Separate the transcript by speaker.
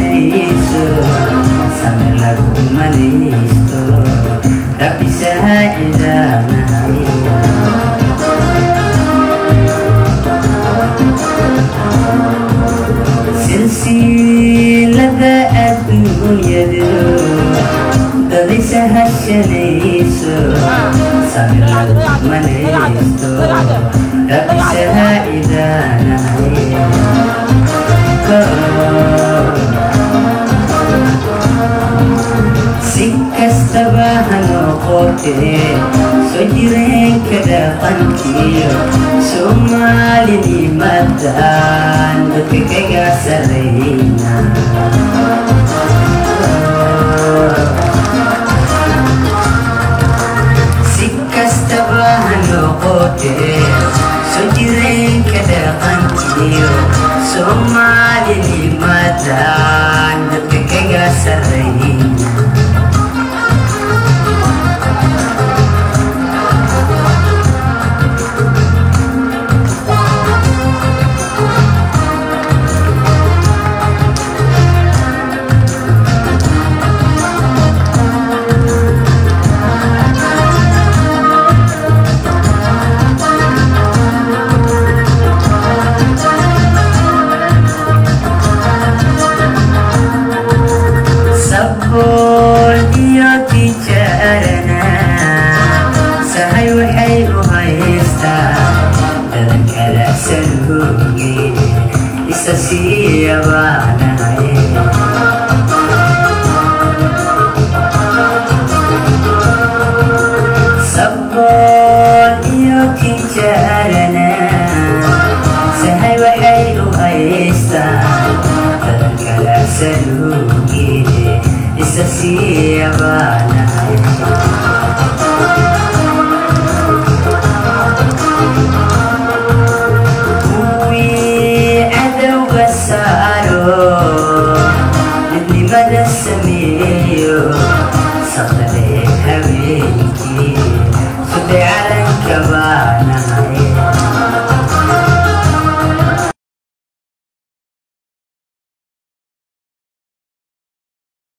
Speaker 1: hashaniiso samir lagu maniisto rabbi saacidaanahay silsilada adduunyadu dadaysa hashaniiso samir lagu maniisto rabbi saacidaanahay si kastaba ha noqotee soo jireenka dhaqankiyo soomaalinimadan dadka kaga sarayna si kastaba ha noqotee soo jireenka dhaqankiyo soomaalinimadan dadka kaga sarayna sahay waxay u haystaa dadan kala salhooge isa siiyabaanahay sabool iyo tijaarana sahay waxay u haystaa dadan kala salhooge isa siiyabaanahay midnimada sameeyo